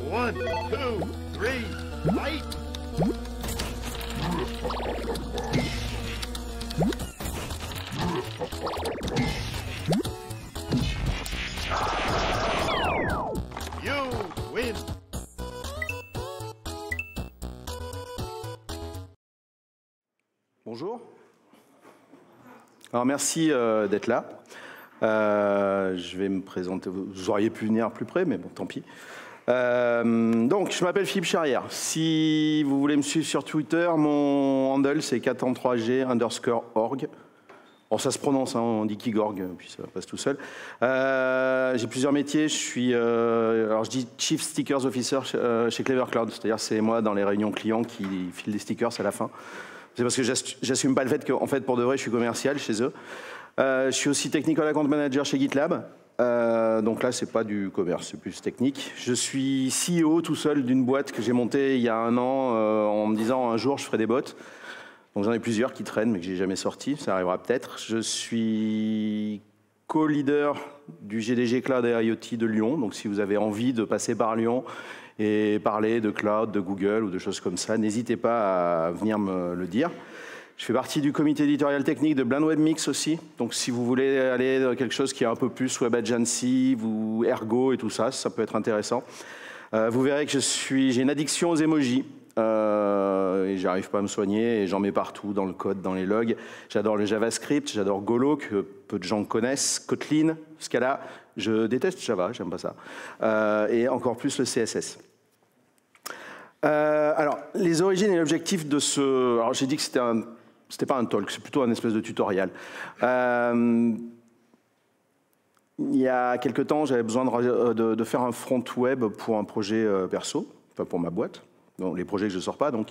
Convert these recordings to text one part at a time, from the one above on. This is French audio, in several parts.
1, 2, 3, fight! You win! Bonjour. Alors merci d'être là. Je vais me présenter. Vous auriez pu venir plus près, mais bon, tant pis. Donc, je m'appelle Philippe Charrière. Si vous voulez me suivre sur Twitter, mon handle c'est 433G_org. Alors ça se prononce, hein, on dit Kigorg, puis ça passe tout seul. J'ai plusieurs métiers. Je suis, alors je dis Chief Stickers Officer chez Clever Cloud, c'est-à-dire c'est moi dans les réunions clients qui file des stickers à la fin. C'est parce que j'assume pas le fait qu'en fait pour de vrai je suis commercial chez eux. Je suis aussi Technical Account Manager chez GitLab. Donc là, c'est pas du commerce, c'est plus technique. Je suis CEO tout seul d'une boîte que j'ai montée il y a 1 an en me disant un jour je ferai des bots. Donc j'en ai plusieurs qui traînent mais que j'ai jamais sorti, ça arrivera peut-être. Je suis co-leader du GDG Cloud et IoT de Lyon. Donc si vous avez envie de passer par Lyon et parler de cloud, de Google ou de choses comme ça, n'hésitez pas à venir me le dire. Je fais partie du comité éditorial technique de Blind Web Mix aussi. Donc si vous voulez aller dans quelque chose qui est un peu plus Web Agency ou Ergo et tout ça, ça peut être intéressant. Vous verrez que j'ai une addiction aux emojis. Et j'arrive pas à me soigner et j'en mets partout dans le code, dans les logs. J'adore le JavaScript, j'adore Golo, que peu de gens connaissent, Kotlin, Scala. Je déteste Java, j'aime pas ça. Et encore plus le CSS. Alors, les origines et l'objectif de ce... Alors, j'ai dit que c'était pas un talk, c'est plutôt un espèce de tutoriel. Il y a quelque temps, j'avais besoin de faire un front web pour un projet perso, enfin pour ma boîte. Donc, les projets que je ne sors pas, donc.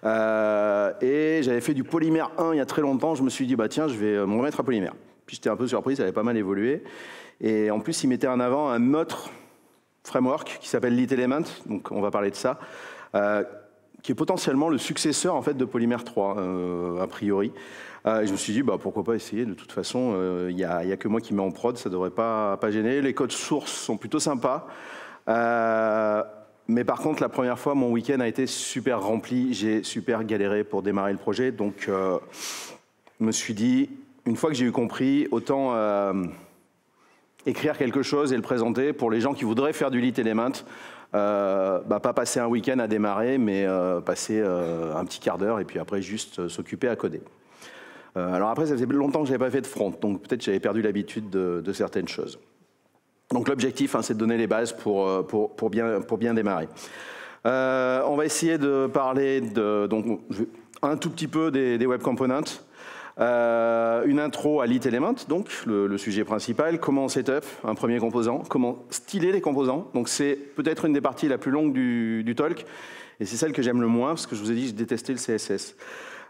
Et j'avais fait du Polymère 1 il y a très longtemps. Je me suis dit, bah tiens, je vais me remettre à Polymère. Puis j'étais un peu surpris, ça avait pas mal évolué. Et en plus, il mettait en avant un autre framework qui s'appelle LitElement. Donc, on va parler de ça. Qui est potentiellement le successeur en fait de Polymère 3, a priori. Je me suis dit, bah, pourquoi pas essayer. De toute façon, il n'y a que moi qui mets en prod, ça ne devrait pas gêner. Les codes sources sont plutôt sympas. Mais par contre, la première fois, mon week-end a été super rempli. J'ai super galéré pour démarrer le projet. Donc, je me suis dit, une fois que j'ai eu compris, autant écrire quelque chose et le présenter pour les gens qui voudraient faire du LitElement. Pas passer un week-end à démarrer, mais passer un petit quart d'heure et puis après juste s'occuper à coder. Alors après, ça faisait longtemps que je n'avais pas fait de front, donc peut-être j'avais perdu l'habitude de certaines choses. Donc l'objectif, hein, c'est de donner les bases pour bien démarrer. On va essayer de parler donc, un tout petit peu des Web Components. Une intro à LitElement, donc le sujet principal, comment on setup un premier composant, comment styler les composants. Donc c'est peut-être une des parties la plus longue du talk, et c'est celle que j'aime le moins, parce que je vous ai dit que je détestais le CSS.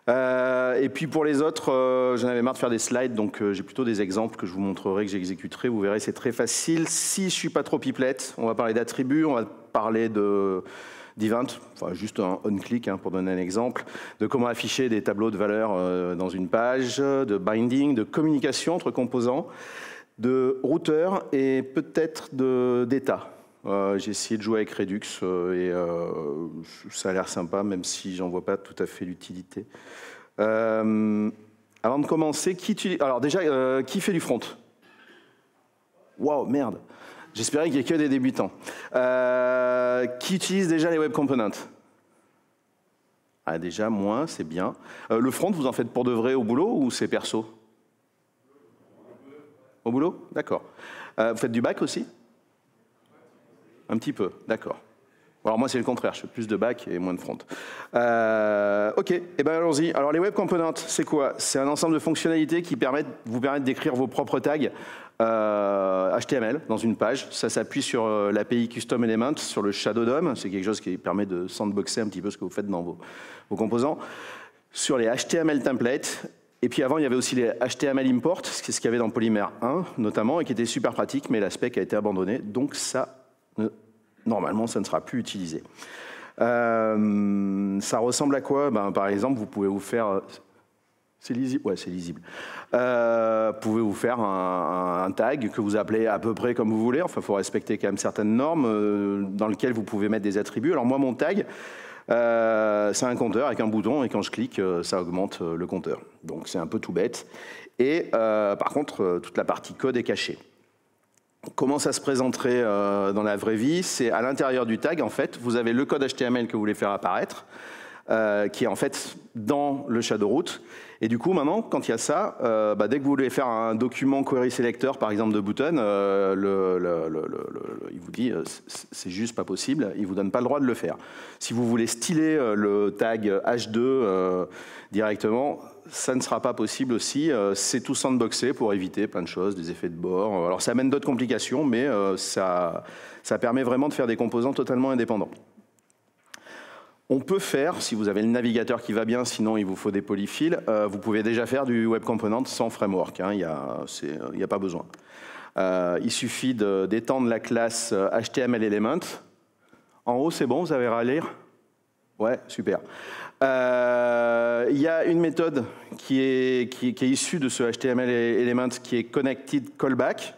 Et puis pour les autres, j'en avais marre de faire des slides, donc j'ai plutôt des exemples que je vous montrerai, que j'exécuterai. Vous verrez, c'est très facile. Si je ne suis pas trop pipelette, on va parler d'attributs, on va parler d'event, enfin juste un on-click hein, pour donner un exemple, de comment afficher des tableaux de valeurs dans une page, de binding, de communication entre composants, de routeur et peut-être d'état. J'ai essayé de jouer avec Redux et ça a l'air sympa, même si j'en vois pas tout à fait l'utilité. Avant de commencer, alors déjà, qui fait du front? Waouh, merde. J'espérais qu'il n'y ait que des débutants. Qui utilise déjà les Web Components? Ah, déjà, moins, c'est bien. Le front, vous en faites pour de vrai au boulot ou c'est perso? Au boulot? D'accord. Vous faites du back aussi? Un petit peu, d'accord. Alors moi, c'est le contraire, je fais plus de back et moins de front. Ok, et ben allons-y. Alors les Web Components, c'est quoi? C'est un ensemble de fonctionnalités qui vous permettent d'écrire vos propres tags HTML dans une page. Ça s'appuie sur l'API Custom Element, sur le Shadow DOM. C'est quelque chose qui permet de sandboxer un petit peu ce que vous faites dans vos composants. Sur les HTML templates. Et puis avant, il y avait aussi les HTML import, ce qu'il y avait dans Polymère 1 notamment, et qui était super pratique, mais la spec a été abandonnée. Donc ça, normalement, ça ne sera plus utilisé. Ça ressemble à quoi? Par exemple, vous pouvez vous faire... C'est lisible. Ouais, c'est lisible. Pouvez-vous faire un tag que vous appelez à peu près comme vous voulez. Enfin, il faut respecter quand même certaines normes dans lesquelles vous pouvez mettre des attributs. Alors moi, mon tag, c'est un compteur avec un bouton et quand je clique, ça augmente le compteur. Donc c'est un peu tout bête. Et par contre, toute la partie code est cachée. Comment ça se présenterait dans la vraie vie? C'est à l'intérieur du tag, en fait, vous avez le code HTML que vous voulez faire apparaître, qui est en fait dans le Shadowroot. Et du coup, maintenant, quand il y a ça, dès que vous voulez faire un document query selector, par exemple, de Button, il vous dit c'est juste pas possible, il vous donne pas le droit de le faire. Si vous voulez styler le tag H2 directement, ça ne sera pas possible aussi. C'est tout sandboxé pour éviter plein de choses, des effets de bord. Alors ça amène d'autres complications, mais ça permet vraiment de faire des composants totalement indépendants. On peut faire, si vous avez le navigateur qui va bien, sinon il vous faut des polyfills, vous pouvez déjà faire du web component sans framework, hein, il n'y a pas besoin. Il suffit d'étendre la classe HTML Element. En haut, c'est bon, vous avez à lire? Ouais, super. Il y a une méthode qui est issue de ce HTML Element qui est Connected Callback.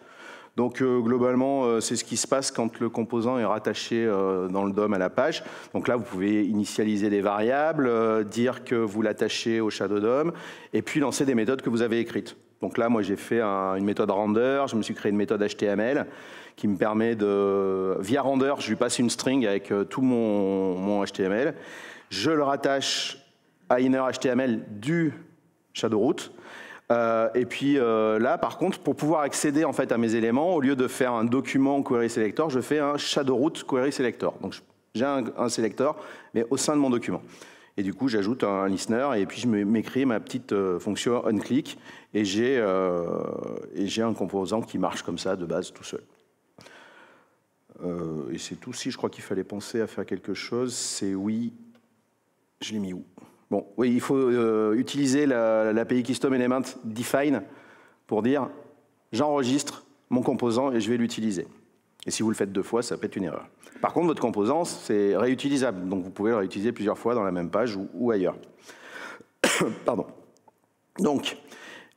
Donc globalement, c'est ce qui se passe quand le composant est rattaché dans le DOM à la page. Donc là, vous pouvez initialiser des variables, dire que vous l'attachez au Shadow DOM, et puis lancer des méthodes que vous avez écrites. Donc là, moi, j'ai fait une méthode render, je me suis créé une méthode HTML qui me permet de, via render, je lui passe une string avec tout mon HTML. Je le rattache à inner HTML du Shadowroot. Et puis là, par contre, pour pouvoir accéder en fait à mes éléments, au lieu de faire un document query selector, je fais un Shadowroot query selector. Donc j'ai un selector, mais au sein de mon document. Et du coup, j'ajoute un listener et puis je m'écris ma petite fonction onClick et j'ai un composant qui marche comme ça de base tout seul. Et c'est tout. Si je crois qu'il fallait penser à faire quelque chose, c'est oui. Je l'ai mis où? Bon, oui, il faut utiliser l'API Custom Element Define pour dire j'enregistre mon composant et je vais l'utiliser. Et si vous le faites 2 fois, ça peut être une erreur. Par contre, votre composant, c'est réutilisable. Donc vous pouvez le réutiliser plusieurs fois dans la même page ou ailleurs. Pardon. Donc,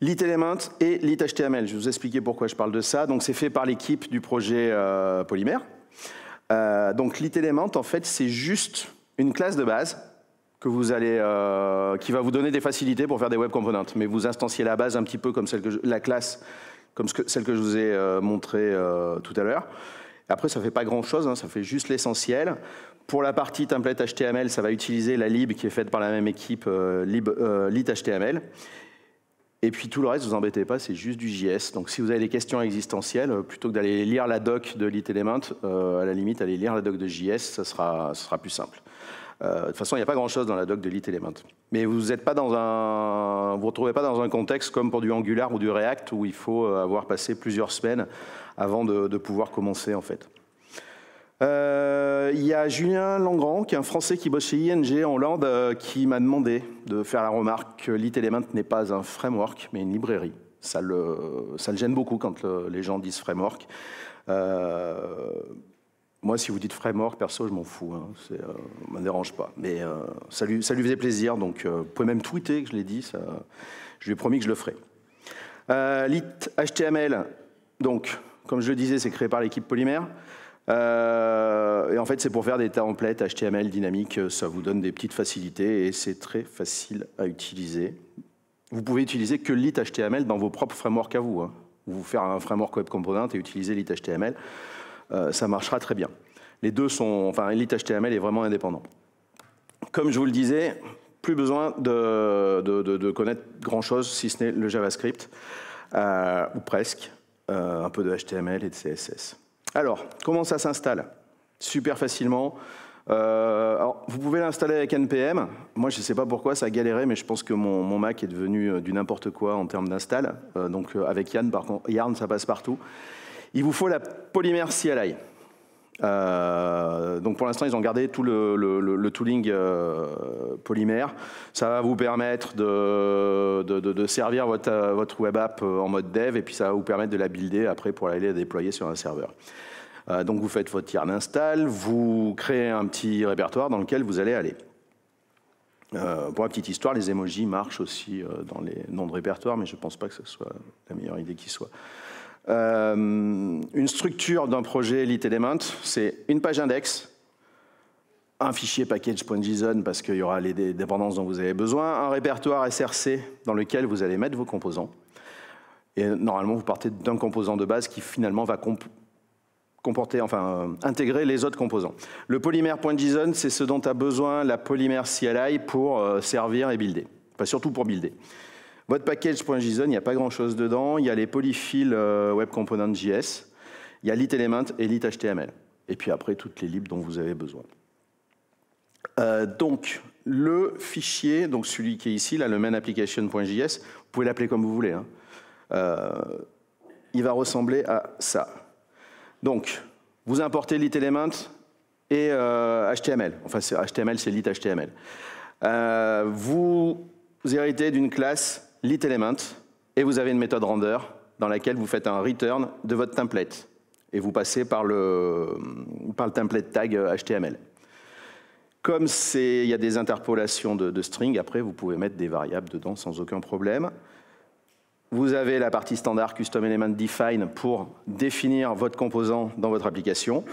lit element et lit HTML. Je vais vous expliquer pourquoi je parle de ça. Donc c'est fait par l'équipe du projet Polymère. Donc lit element, en fait, c'est juste une classe de base que vous allez, qui va vous donner des facilités pour faire des web components. Mais vous instanciez la base un petit peu comme la classe, comme celle que je vous ai montrée tout à l'heure. Après, ça ne fait pas grand-chose, hein, ça fait juste l'essentiel. Pour la partie template HTML, ça va utiliser la lib qui est faite par la même équipe, lit HTML. Et puis tout le reste, ne vous embêtez pas, c'est juste du JS. Donc si vous avez des questions existentielles, plutôt que d'aller lire la doc de lit element, à la limite, allez lire la doc de JS, ça sera plus simple. De toute façon, il n'y a pas grand-chose dans la doc de lit element. Mais vous ne vous retrouvez pas dans un contexte comme pour du Angular ou du React où il faut avoir passé plusieurs semaines avant de pouvoir commencer, en fait. Il y a Julien Langrand, qui est un Français qui bosse chez ING en Hollande, qui m'a demandé de faire la remarque que lit element n'est pas un framework, mais une librairie. Ça le gêne beaucoup quand les gens disent framework. Moi, si vous dites framework, perso, je m'en fous. Hein. Ça ne me dérange pas. Mais ça lui faisait plaisir. Donc, vous pouvez même tweeter que je l'ai dit. Je lui ai promis que je le ferai. Lit HTML, donc, comme je le disais, c'est créé par l'équipe Polymère. Et en fait, c'est pour faire des templates HTML dynamiques. Ça vous donne des petites facilités et c'est très facile à utiliser. Vous pouvez utiliser que lit HTML dans vos propres frameworks à vous. Hein. Vous faire un framework web component et utiliser lit HTML. Ça marchera très bien. Les deux sont, enfin, lit HTML est vraiment indépendant. Comme je vous le disais, plus besoin de connaître grand-chose, si ce n'est le JavaScript, ou presque, un peu de HTML et de CSS. Alors, comment ça s'installe? Super facilement. Alors, vous pouvez l'installer avec NPM. Moi, je ne sais pas pourquoi, ça a galéré, mais je pense que mon Mac est devenu du n'importe quoi en termes d'install. Donc, avec Yarn, par contre, Yarn, ça passe partout. Il vous faut la Polymère CLI. Donc pour l'instant, ils ont gardé tout le tooling Polymère. Ça va vous permettre de servir votre web app en mode dev et puis ça va vous permettre de la builder après pour aller la déployer sur un serveur. Donc vous faites votre yarn install, vous créez un petit répertoire dans lequel vous allez aller. Pour la petite histoire, les emojis marchent aussi dans les noms de répertoire, mais je ne pense pas que ce soit la meilleure idée qui soit. Une structure d'un projet Elite Element, c'est une page index, un fichier package.json parce qu'il y aura les dépendances dont vous avez besoin, un répertoire SRC dans lequel vous allez mettre vos composants. Et normalement, vous partez d'un composant de base qui finalement va intégrer les autres composants. Le polymère.json, c'est ce dont a besoin la polymère CLI pour servir et builder. Enfin, surtout pour builder. Votre package.json, il n'y a pas grand-chose dedans. Il y a les polyfills Web Component.js. Il y a LiteElement et LiteHTML. Et puis après, toutes les libs dont vous avez besoin. Donc, le fichier, donc celui qui est ici, là, le main application.js, vous pouvez l'appeler comme vous voulez. Hein. Il va ressembler à ça. Donc, vous importez LiteElement et HTML. Enfin, HTML, c'est LiteHTML. Vous héritez d'une classe LiteElement et vous avez une méthode render dans laquelle vous faites un return de votre template. Et vous passez par le template tag HTML. Comme il y a des interpolations de string, après, vous pouvez mettre des variables dedans sans aucun problème. Vous avez la partie standard Custom Element Define pour définir votre composant dans votre application.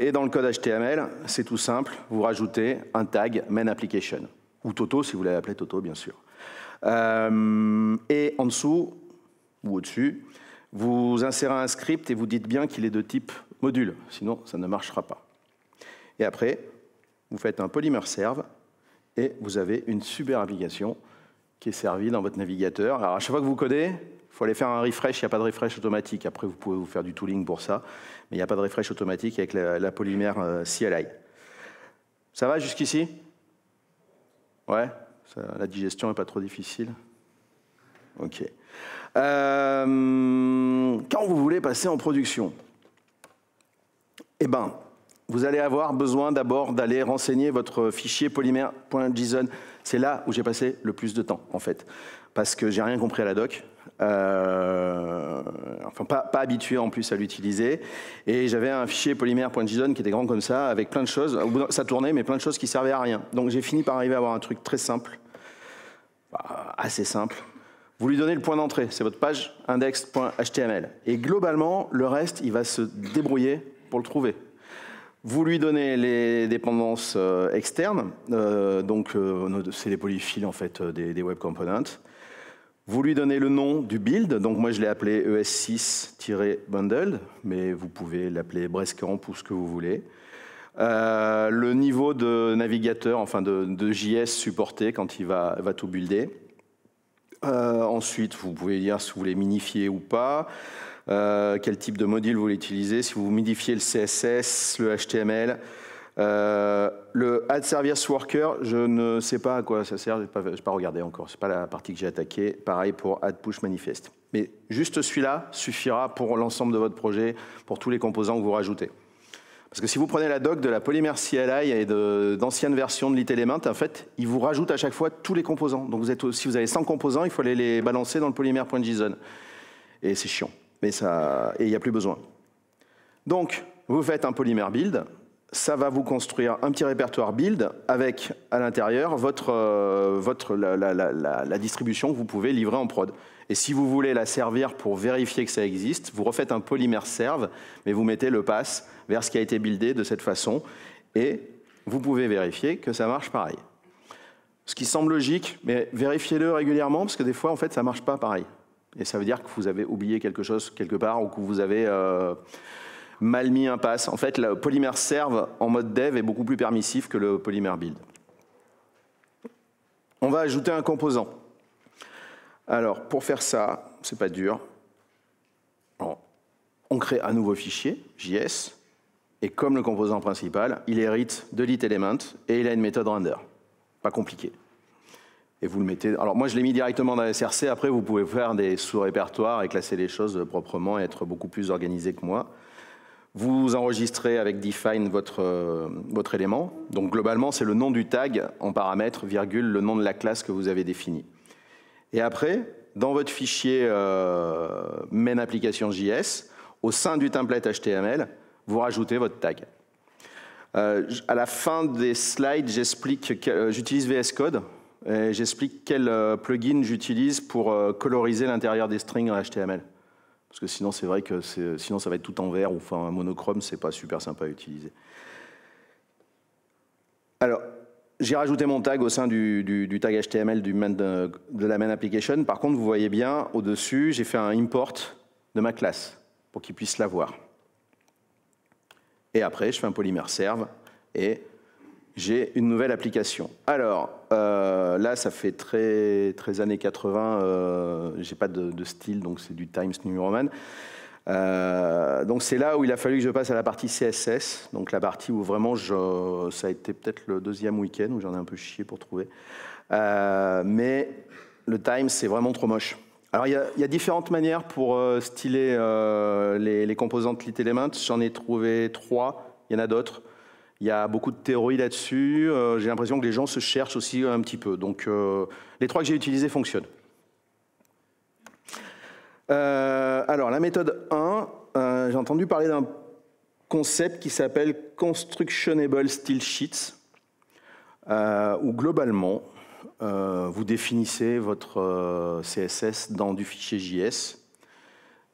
Et dans le code HTML, c'est tout simple, vous rajoutez un tag main application. Ou Toto, si vous l'avez appelé Toto, bien sûr. Et en dessous, ou au-dessus, vous insérez un script et vous dites bien qu'il est de type module, sinon ça ne marchera pas. Et après, vous faites un polymer serve et vous avez une super application qui est servie dans votre navigateur. Alors à chaque fois que vous codez, il faut aller faire un refresh, il n'y a pas de refresh automatique. Après, vous pouvez vous faire du tooling pour ça, mais il n'y a pas de refresh automatique avec la polymère CLI. Ça va jusqu'ici? Ouais, la digestion n'est pas trop difficile. OK. Quand vous voulez passer en production, eh ben, vous allez avoir besoin d'abord d'aller renseigner votre fichier polymère.json. C'est là où j'ai passé le plus de temps, en fait, parce que j'ai rien compris à la doc. Enfin, pas habitué en plus à l'utiliser. Et j'avais un fichier polymère.json qui était grand comme ça, avec plein de choses. Ça tournait, mais plein de choses qui servaient à rien. Donc j'ai fini par arriver à avoir un truc très simple, assez simple. Vous lui donnez le point d'entrée, c'est votre page index.html. Et globalement, le reste, il va se débrouiller pour le trouver. Vous lui donnez les dépendances externes, donc c'est les polyfills en fait des web components. Vous lui donnez le nom du build, donc moi je l'ai appelé ES6-bundled, mais vous pouvez l'appeler Breascamp ou ce que vous voulez. Le niveau de navigateur, enfin de JS supporté quand il va tout builder. Ensuite, vous pouvez dire si vous voulez minifier ou pas. Quel type de module vous voulez utiliser, si vous modifiez le CSS, le HTML. Le Add Service Worker, je ne sais pas à quoi ça sert, je n'ai pas regardé encore, ce n'est pas la partie que j'ai attaquée. Pareil pour Add Push Manifest. Mais juste celui-là suffira pour l'ensemble de votre projet, pour tous les composants que vous rajoutez. Parce que si vous prenez la doc de la polymère CLI et d'anciennes versions de LiteElement, en fait, il vous rajoute à chaque fois tous les composants. Donc si vous avez 100 composants, il faut aller les balancer dans le polymère.json. Et c'est chiant. Mais il n'y a plus besoin. Donc, vous faites un polymère build, ça va vous construire un petit répertoire build avec, à l'intérieur, la distribution que vous pouvez livrer en prod. Et si vous voulez la servir pour vérifier que ça existe, vous refaites un polymère serve, mais vous mettez le pass vers ce qui a été buildé de cette façon, et vous pouvez vérifier que ça marche pareil. Ce qui semble logique, mais vérifiez-le régulièrement, parce que des fois, en fait, ça ne marche pas pareil. Et ça veut dire que vous avez oublié quelque chose quelque part ou que vous avez mal mis un pass. En fait, le polymère serve en mode dev est beaucoup plus permissif que le polymère build. On va ajouter un composant. Alors, pour faire ça, c'est pas dur. On crée un nouveau fichier, JS, et comme le composant principal, il hérite de LiteElement et il a une méthode render. Pas compliqué. Et vous le mettez. Alors moi, je l'ai mis directement dans la SRC. Après, vous pouvez faire des sous-répertoires et classer les choses proprement et être beaucoup plus organisé que moi. Vous enregistrez avec define votre élément. Donc globalement, c'est le nom du tag en paramètre, virgule, le nom de la classe que vous avez définie. Et après, dans votre fichier main application JS, au sein du template HTML, vous rajoutez votre tag. À la fin des slides, j'explique que j'utilise VS Code et j'explique quel plugin j'utilise pour coloriser l'intérieur des strings en HTML. Parce que sinon, c'est vrai que sinon ça va être tout en vert ou enfin monochrome, c'est pas super sympa à utiliser. Alors, j'ai rajouté mon tag au sein du tag HTML de la main application. Par contre, vous voyez bien, au-dessus, j'ai fait un import de ma classe pour qu'il puisse la voir. Et après, je fais un polymer serve et j'ai une nouvelle application. Alors, là, ça fait très années 80. J'ai pas de style, donc c'est du Times New Roman. Donc c'est là où il a fallu que je passe à la partie CSS, donc la partie où vraiment ça a été peut-être le deuxième week-end où j'en ai un peu chié pour trouver. Mais le Times, c'est vraiment trop moche. Alors il y a différentes manières pour styler les composantes LitElement. J'en ai trouvé 3, il y en a d'autres. Il y a beaucoup de théories là-dessus. J'ai l'impression que les gens se cherchent aussi un petit peu. Donc les 3 que j'ai utilisés fonctionnent. Alors, la méthode 1, j'ai entendu parler d'un concept qui s'appelle Constructionable Style Sheets, où globalement, vous définissez votre CSS dans du fichier JS.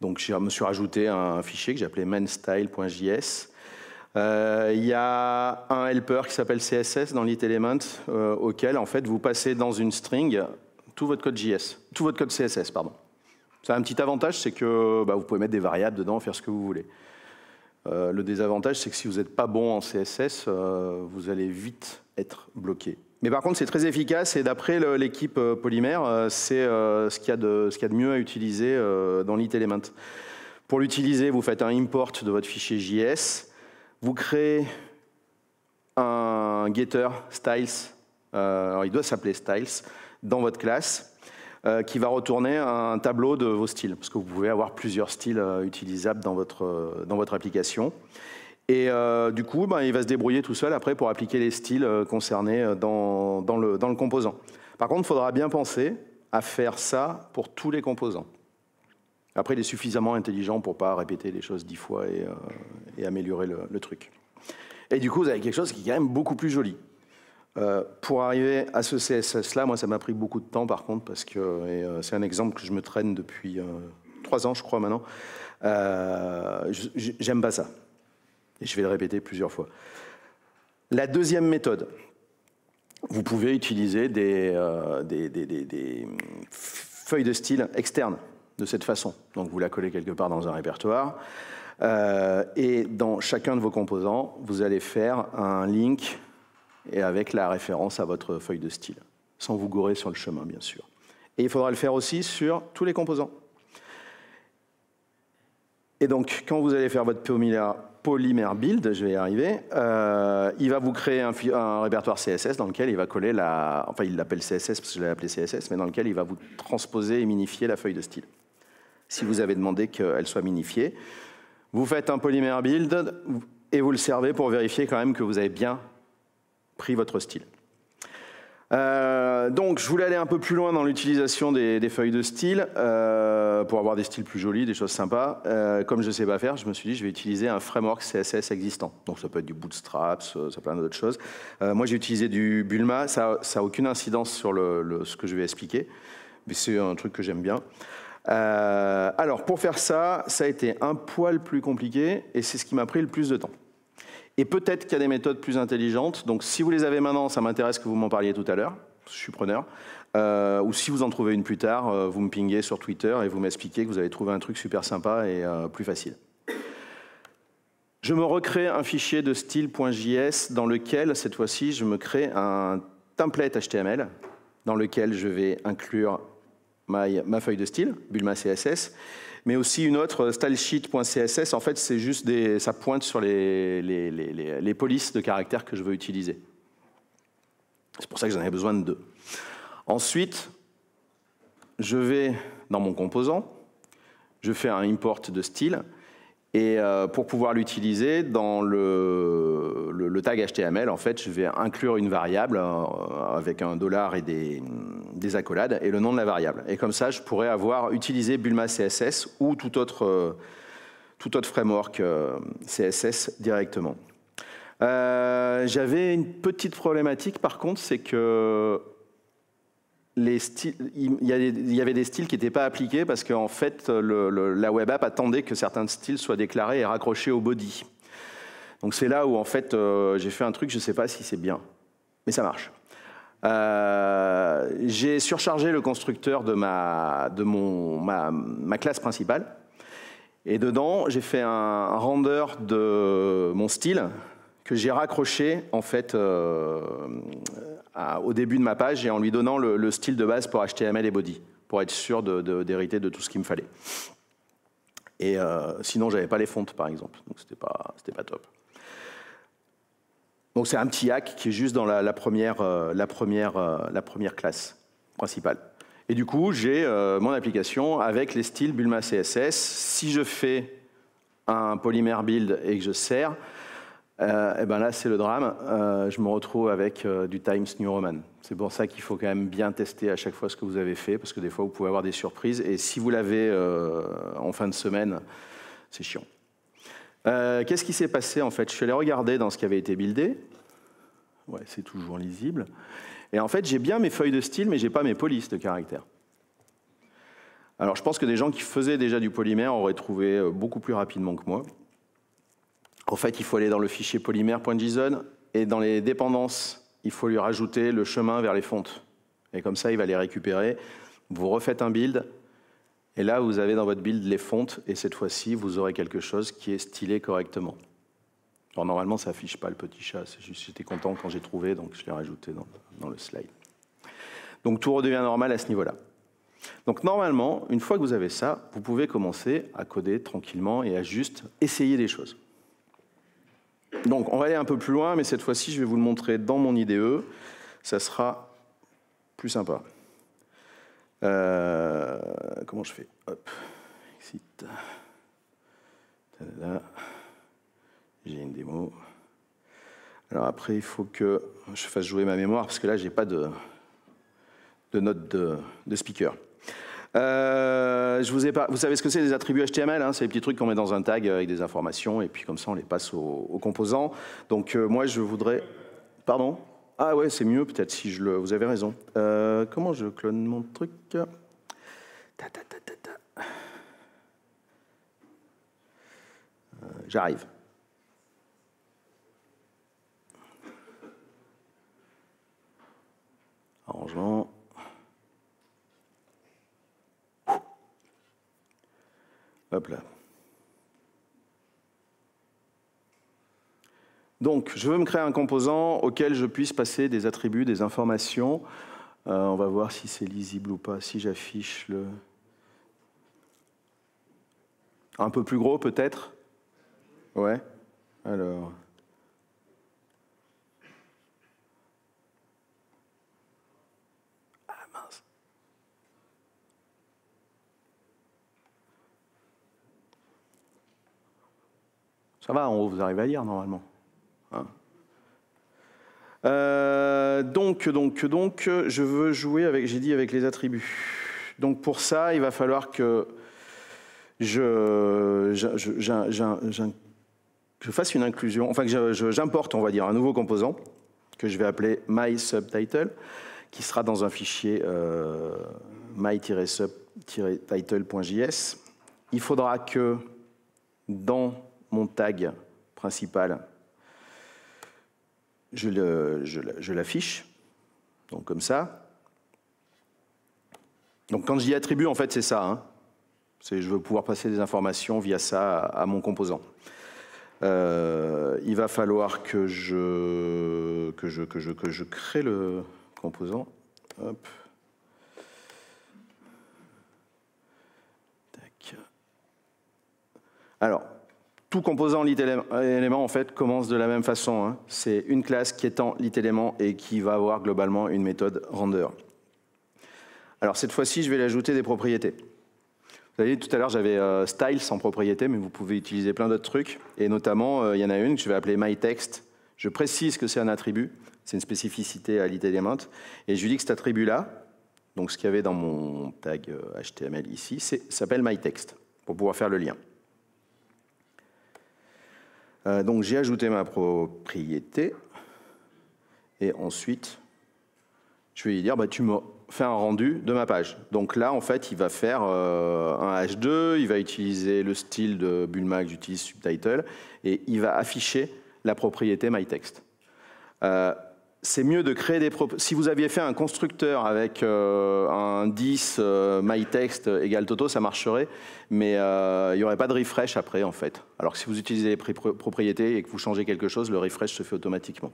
Donc, je me suis rajouté un fichier que j'ai appelé mainstyle.js. Il y a un helper qui s'appelle CSS dans LitElement, auquel, en fait, vous passez dans une string tout votre code CSS, pardon. Ça a un petit avantage, c'est que vous pouvez mettre des variables dedans, faire ce que vous voulez. Le désavantage, c'est que si vous n'êtes pas bon en CSS, vous allez vite être bloqué. Mais par contre, c'est très efficace et d'après l'équipe Polymère, c'est ce qu'il y a de mieux à utiliser dans LitElement. Pour l'utiliser, vous faites un import de votre fichier JS, vous créez un getter styles, alors il doit s'appeler styles, dans votre classe, qui va retourner un tableau de vos styles, parce que vous pouvez avoir plusieurs styles utilisables dans votre application. Et du coup, il va se débrouiller tout seul après pour appliquer les styles concernés dans le composant. Par contre, il faudra bien penser à faire ça pour tous les composants. Après, il est suffisamment intelligent pour ne pas répéter les choses 10 fois et améliorer le truc. Et du coup, vous avez quelque chose qui est quand même beaucoup plus joli. Pour arriver à ce CSS-là, moi, ça m'a pris beaucoup de temps, par contre, parce que c'est un exemple que je me traîne depuis 3 ans, je crois, maintenant. J'aime pas ça. Et je vais le répéter plusieurs fois. La deuxième méthode, vous pouvez utiliser des feuilles de style externes de cette façon. Donc, vous la collez quelque part dans un répertoire. Et dans chacun de vos composants, vous allez faire un link et avec la référence à votre feuille de style, sans vous gourer sur le chemin, bien sûr. Et il faudra le faire aussi sur tous les composants. Et donc, quand vous allez faire votre polymer build, je vais y arriver, il va vous créer un répertoire CSS dans lequel il va coller enfin, il l'appelle CSS parce que je l'ai appelé CSS, mais dans lequel il va vous transposer et minifier la feuille de style. Si vous avez demandé qu'elle soit minifiée, vous faites un polymer build et vous le servez pour vérifier quand même que vous avez bien pris votre style. Donc, je voulais aller un peu plus loin dans l'utilisation des feuilles de style pour avoir des styles plus jolis, des choses sympas. Comme je ne sais pas faire, je me suis dit je vais utiliser un framework CSS existant. Donc, ça peut être du Bootstrap, ça peut être plein d'autres choses. Moi, j'ai utilisé du Bulma. Ça n'a aucune incidence sur ce que je vais expliquer, mais c'est un truc que j'aime bien. Alors, pour faire ça, ça a été un poil plus compliqué et c'est ce qui m'a pris le plus de temps. Et peut-être qu'il y a des méthodes plus intelligentes. Donc, si vous les avez maintenant, ça m'intéresse que vous m'en parliez tout à l'heure. Je suis preneur. Ou si vous en trouvez une plus tard, vous me pinguez sur Twitter et vous m'expliquez que vous avez trouvé un truc super sympa et plus facile. Je me recrée un fichier de style.js dans lequel, cette fois-ci, je me crée un template HTML dans lequel je vais inclure ma feuille de style, Bulma CSS, mais aussi une autre, stylesheet.css. En fait, c'est juste ça pointe sur les polices de caractères que je veux utiliser. C'est pour ça que j'en avais besoin de 2. Ensuite, je vais dans mon composant, je fais un import de style, et pour pouvoir l'utiliser dans le tag HTML, en fait, je vais inclure une variable avec un $ et des accolades et le nom de la variable. Et comme ça, je pourrais utiliser Bulma CSS ou tout autre framework CSS directement. J'avais une petite problématique, par contre, c'est que les styles, il y avait des styles qui n'étaient pas appliqués parce qu'en fait, la web app attendait que certains styles soient déclarés et raccrochés au body. Donc c'est là où, en fait, j'ai fait un truc, je ne sais pas si c'est bien, mais ça marche. J'ai surchargé le constructeur de ma classe principale. Et dedans, j'ai fait un render de mon style que j'ai raccroché en fait au début de ma page et en lui donnant le style de base pour HTML et body, pour être sûr d'hériter de tout ce qu'il me fallait. Et sinon, j'avais pas les fontes, par exemple, donc c'était pas top. Donc c'est un petit hack qui est juste dans la première classe principale. Et du coup, j'ai mon application avec les styles Bulma CSS. Si je fais un polymère build et que je sers, et ben là, c'est le drame. Je me retrouve avec du Times New Roman. C'est pour ça qu'il faut quand même bien tester à chaque fois ce que vous avez fait, parce que des fois, vous pouvez avoir des surprises. Et si vous l'avez en fin de semaine, c'est chiant. Qu'est-ce qui s'est passé, en fait? Je suis allé regarder dans ce qui avait été buildé. Ouais, c'est toujours lisible. Et en fait, j'ai bien mes feuilles de style, mais je n'ai pas mes polices de caractères. Alors, je pense que des gens qui faisaient déjà du polymère auraient trouvé beaucoup plus rapidement que moi. En fait, il faut aller dans le fichier polymère.json et dans les dépendances, il faut lui rajouter le chemin vers les fontes. Et comme ça, il va les récupérer. Vous refaites un build, et là, vous avez dans votre build les fontes, et cette fois-ci, vous aurez quelque chose qui est stylé correctement. Alors, normalement, ça n'affiche pas le petit chat, c'est juste j'étais content quand j'ai trouvé, donc je l'ai rajouté dans le slide. Donc, tout redevient normal à ce niveau-là. Donc, normalement, une fois que vous avez ça, vous pouvez commencer à coder tranquillement et à juste essayer des choses. Donc, on va aller un peu plus loin, mais cette fois-ci, je vais vous le montrer dans mon IDE. Ça sera plus sympa. Comment je fais? Hop, exit. Tadada. J'ai une démo. Alors après, il faut que je fasse jouer ma mémoire, parce que là, je n'ai pas de note de speaker. Vous savez ce que c'est les attributs HTML, hein, c'est les petits trucs qu'on met dans un tag avec des informations, et puis comme ça, on les passe aux composants. Donc moi, je voudrais... Pardon? Ah ouais, c'est mieux peut-être si je le... Vous avez raison. Comment je clone mon truc? J'arrive. Arrangement. Hop là. Donc, je veux me créer un composant auquel je puisse passer des attributs, des informations. On va voir si c'est lisible ou pas, si j'affiche le... Un peu plus gros peut-être? Ouais. Alors... Ah mince. Ça va, en haut, vous arrivez à lire normalement. Hein. Donc, je veux jouer avec, j'ai dit, avec les attributs. Donc pour ça, il va falloir que je fasse une inclusion, enfin que j'importe, on va dire, un nouveau composant que je vais appeler mySubtitle, qui sera dans un fichier my-sub-title.js. Il faudra que dans mon tag principal, je l'affiche, donc comme ça. Donc quand je dis attribut, en fait, c'est ça. Hein. Je veux pouvoir passer des informations via ça à mon composant. Il va falloir que je crée le composant. Hop. Tac. Alors, tout composant lit-élément, en fait, commence de la même façon. Hein. C'est une classe qui étend lit-élément et qui va avoir globalement une méthode render. Alors, cette fois-ci, je vais lui ajouter des propriétés. Vous savez, tout à l'heure, j'avais style sans propriété, mais vous pouvez utiliser plein d'autres trucs. Et notamment, il y en a une que je vais appeler myText. Je précise que c'est un attribut. C'est une spécificité à lit-élément. Et je lui dis que cet attribut-là, donc ce qu'il y avait dans mon tag HTML ici, s'appelle myText, pour pouvoir faire le lien. Donc j'ai ajouté ma propriété. Et ensuite, je vais lui dire, bah, tu me fais un rendu de ma page. Donc là, en fait, il va faire un H2, il va utiliser le style de Bulma que j'utilise, Subtitle, et il va afficher la propriété MyText. C'est mieux de créer des propriétés. Si vous aviez fait un constructeur avec un 10 MyText égale Toto, ça marcherait, mais il n'y aurait pas de refresh après, en fait. Alors que si vous utilisez les propriétés et que vous changez quelque chose, le refresh se fait automatiquement.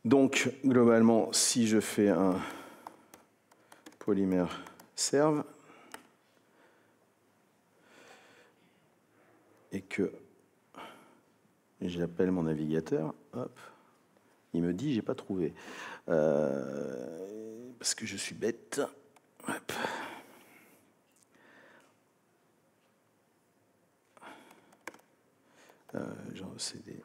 Donc, globalement, si je fais un polymère serve et que j'appelle mon navigateur, hop, il me dit j'ai pas trouvé. Parce que je suis bête. Hop. Genre, c'est des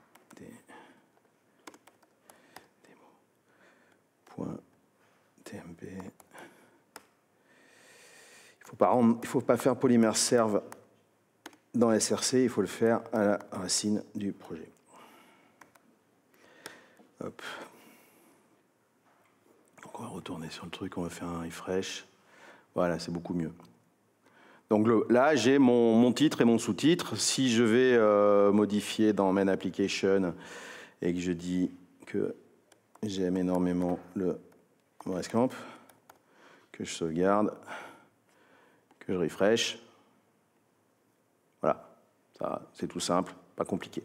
.tmp. Il faut pas faire polymère serve dans SRC, il faut le faire à la racine du projet. Hop. Donc on va retourner sur le truc, on va faire un refresh. Voilà, c'est beaucoup mieux. Donc là, j'ai mon titre et mon sous-titre. Si je vais modifier dans Main Application et que je dis que j'aime énormément le WordCamp, que je sauvegarde, que je refresh. Voilà, ça c'est tout simple, pas compliqué.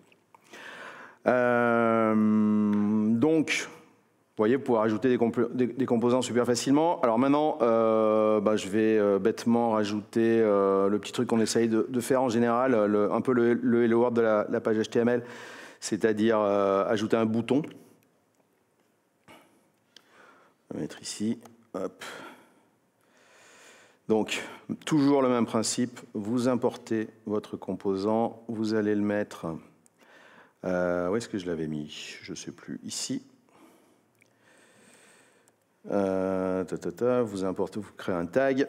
Donc, vous voyez, vous pouvez rajouter des composants super facilement. Alors maintenant, je vais bêtement rajouter le petit truc qu'on essaye de faire en général, un peu le Hello World de la page HTML, c'est-à-dire ajouter un bouton. On va mettre ici, hop. Donc, toujours le même principe, vous importez votre composant, vous allez le mettre, où est-ce que je l'avais mis? Je ne sais plus, ici. Vous importez, vous créez un tag. Il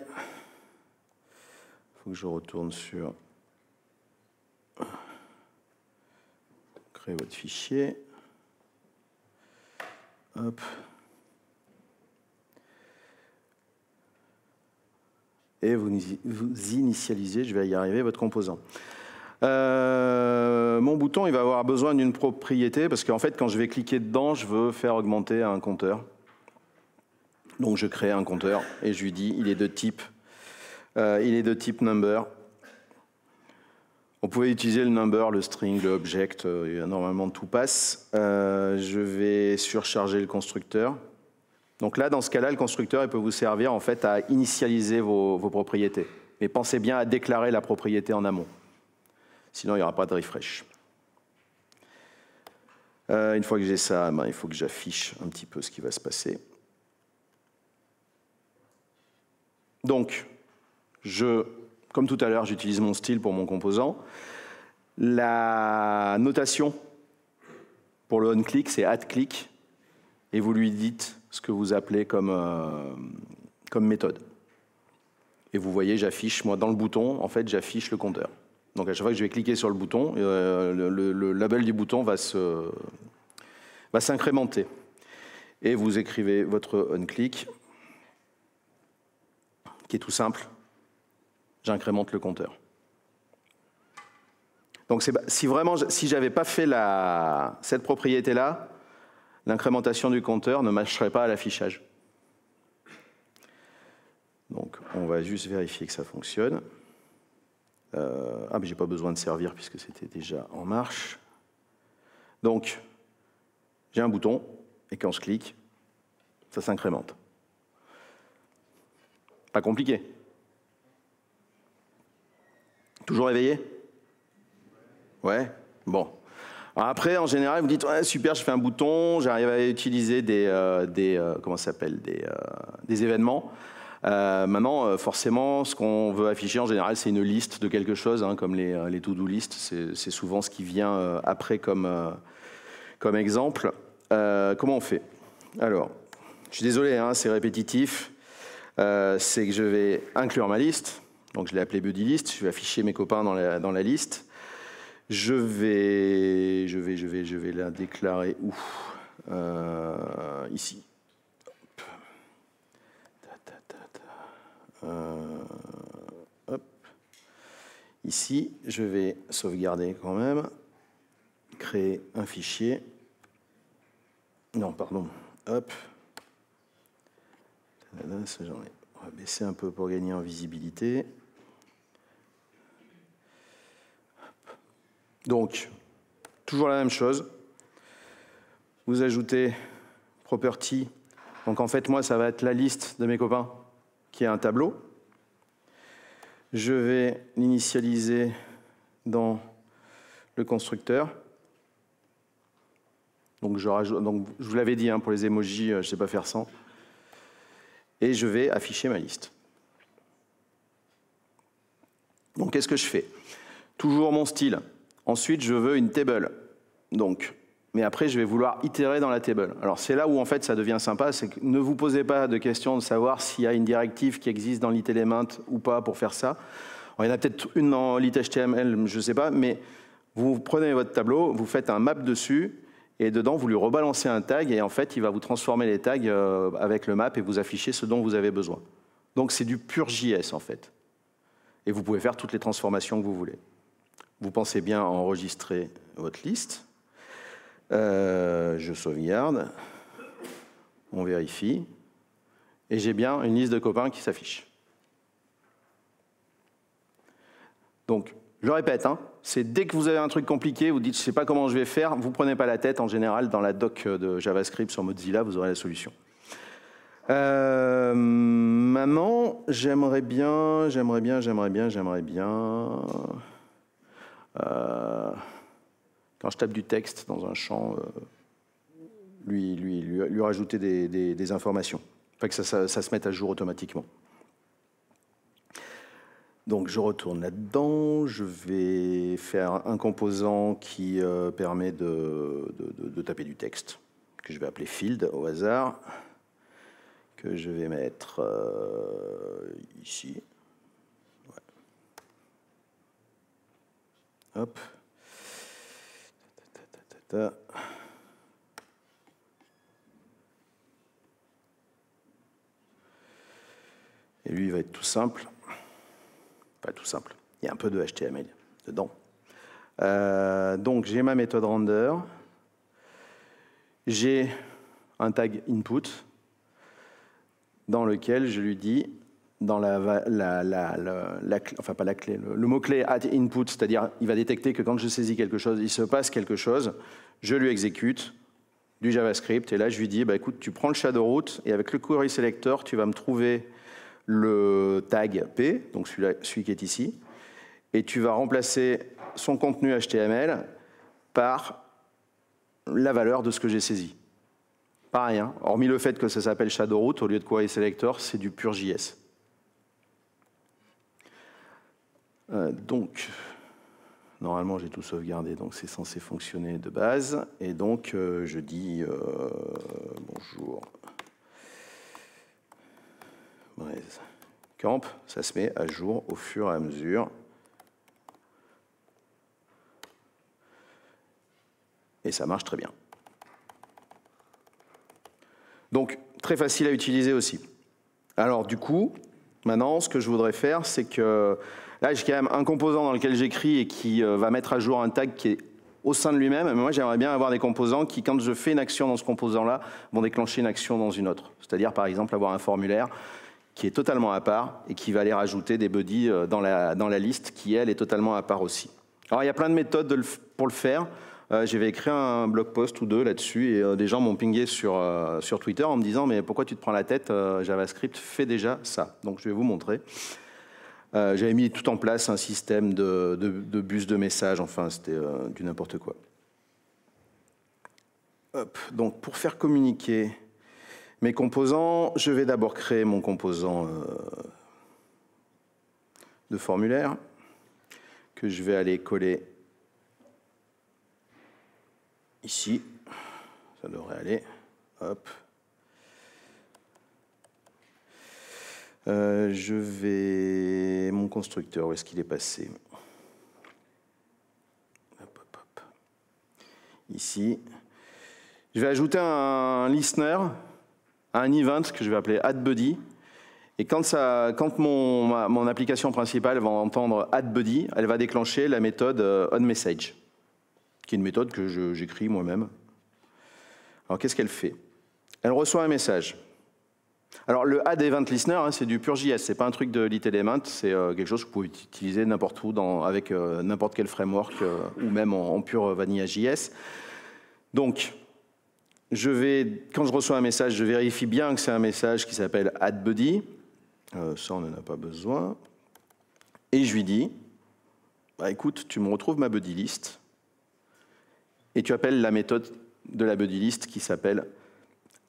faut que je retourne sur créer votre fichier. Hop. Et vous initialisez, je vais y arriver, votre composant. Mon bouton, il va avoir besoin d'une propriété parce qu'en fait, quand je vais cliquer dedans, je veux faire augmenter un compteur. Donc, je crée un compteur et je lui dis, il est de type number. On pouvait utiliser le number, le string, le object, normalement tout passe. Je vais surcharger le constructeur. Donc là, dans ce cas-là, le constructeur il peut vous servir en fait à initialiser vos propriétés. Mais pensez bien à déclarer la propriété en amont. Sinon, il n'y aura pas de refresh. Une fois que j'ai ça, il faut que j'affiche un petit peu ce qui va se passer. Donc, comme tout à l'heure, j'utilise mon style pour mon composant. La notation pour le on-click, c'est add-click. Et vous lui dites ce que vous appelez comme méthode. Et vous voyez, j'affiche, moi, dans le bouton, en fait, j'affiche le compteur. Donc, à chaque fois que je vais cliquer sur le bouton, le label du bouton va s'incrémenter. Et vous écrivez votre on-click, qui est tout simple. J'incrémente le compteur. Donc, si je n'avais pas fait cette propriété-là, l'incrémentation du compteur ne marcherait pas à l'affichage. Donc, on va juste vérifier que ça fonctionne. Mais j'ai pas besoin de servir puisque c'était déjà en marche. Donc, j'ai un bouton et quand je clique, ça s'incrémente. Pas compliqué. Toujours éveillé? Ouais? Bon. Alors après, en général, vous dites ouais, super, je fais un bouton, j'arrive à utiliser des événements. Maintenant, forcément, ce qu'on veut afficher en général, c'est une liste de quelque chose, hein, comme les to-do list. C'est souvent ce qui vient après comme exemple. Comment on fait? Alors, je suis désolé, hein, c'est répétitif. C'est que je vais inclure ma liste. Donc, je l'ai appelée buddy list. Je vais afficher mes copains dans la liste. Je vais la déclarer où? Ici. Hop. Ici, je vais sauvegarder quand même, créer un fichier. Non, pardon. Hop. On va baisser un peu pour gagner en visibilité. Donc, toujours la même chose. Vous ajoutez property. Donc en fait, moi, ça va être la liste de mes copains qui est un tableau. Je vais l'initialiser dans le constructeur. Donc je vous l'avais dit, hein, pour les emojis, je ne sais pas faire sans. Et je vais afficher ma liste. Donc qu'est-ce que je fais? Toujours mon style. Ensuite, je veux une table. Donc, mais après, je vais vouloir itérer dans la table. Alors c'est là où en fait ça devient sympa, c'est que ne vous posez pas de questions de savoir s'il y a une directive qui existe dans lit-element ou pas pour faire ça. Alors, il y en a peut-être une dans lit-html, je ne sais pas, mais vous prenez votre tableau, vous faites un map dessus, et dedans, vous lui rebalancez un tag, et en fait, il va vous transformer les tags avec le map et vous afficher ce dont vous avez besoin. Donc c'est du pur JS en fait. Et vous pouvez faire toutes les transformations que vous voulez. Vous pensez bien à enregistrer votre liste. Je sauvegarde, on vérifie, et j'ai bien une liste de copains qui s'affiche. Donc, je répète, hein, c'est dès que vous avez un truc compliqué, vous dites je ne sais pas comment je vais faire, vous ne prenez pas la tête. En général, dans la doc de JavaScript sur Mozilla, vous aurez la solution. Maintenant, j'aimerais bien. Quand je tape du texte dans un champ, lui rajouter des informations, afin que ça se mette à jour automatiquement. Donc je retourne là-dedans, je vais faire un composant qui permet de taper du texte, que je vais appeler field au hasard, que je vais mettre ici. Ouais. Hop. Et lui, il va être tout simple. Pas tout simple. Il y a un peu de HTML dedans. Donc, j'ai ma méthode render. J'ai un tag input dans lequel je lui dis, dans enfin pas la clé, le mot-clé add input, c'est-à-dire il va détecter que quand je saisis quelque chose, il se passe quelque chose, je lui exécute du JavaScript, et là je lui dis, bah, écoute, tu prends le shadow root, et avec le query selector, tu vas me trouver le tag P, donc celui qui est ici, et tu vas remplacer son contenu HTML par la valeur de ce que j'ai saisi. Pareil, hein, hormis le fait que ça s'appelle shadow root, au lieu de query selector, c'est du pur JS. Donc, normalement j'ai tout sauvegardé, donc c'est censé fonctionner de base, et donc je dis bonjour. Camp, ça se met à jour au fur et à mesure. Et ça marche très bien. Donc, très facile à utiliser aussi. Alors, du coup, maintenant, ce que je voudrais faire, c'est que là, j'ai quand même un composant dans lequel j'écris et qui va mettre à jour un tag qui est au sein de lui-même. Mais moi, j'aimerais bien avoir des composants qui, quand je fais une action dans ce composant-là, vont déclencher une action dans une autre. C'est-à-dire, par exemple, avoir un formulaire qui est totalement à part et qui va aller rajouter des buddies dans la liste qui, elle, est totalement à part aussi. Alors, il y a plein de méthodes pour le faire. J'avais écrit un blog post ou deux là-dessus et des gens m'ont pingé sur Twitter en me disant « Mais pourquoi tu te prends la tête? JavaScript fait déjà ça. » Donc, je vais vous montrer. J'avais mis tout en place un système de bus de messages. Enfin, c'était du n'importe quoi. Hop. Donc, pour faire communiquer mes composants, je vais d'abord créer mon composant de formulaire que je vais aller coller ici. Ça devrait aller. Hop. Mon constructeur, où est-ce qu'il est passé? ici. Je vais ajouter un listener, un event que je vais appeler AddBuddy. Et quand mon application principale va entendre AddBuddy, elle va déclencher la méthode onMessage, qui est une méthode que j'écris moi-même. Alors qu'est-ce qu'elle fait? Elle reçoit un message. Alors le add-event-listener, hein, c'est du pur JS, c'est pas un truc de LitElement, c'est quelque chose que vous pouvez utiliser n'importe où avec n'importe quel framework ou même en pur vanilla JS. Donc, quand je reçois un message, je vérifie bien que c'est un message qui s'appelle AddBuddy. Ça, on n'en a pas besoin. Et je lui dis, bah, écoute, tu me retrouves ma buddy list et tu appelles la méthode de la buddy list qui s'appelle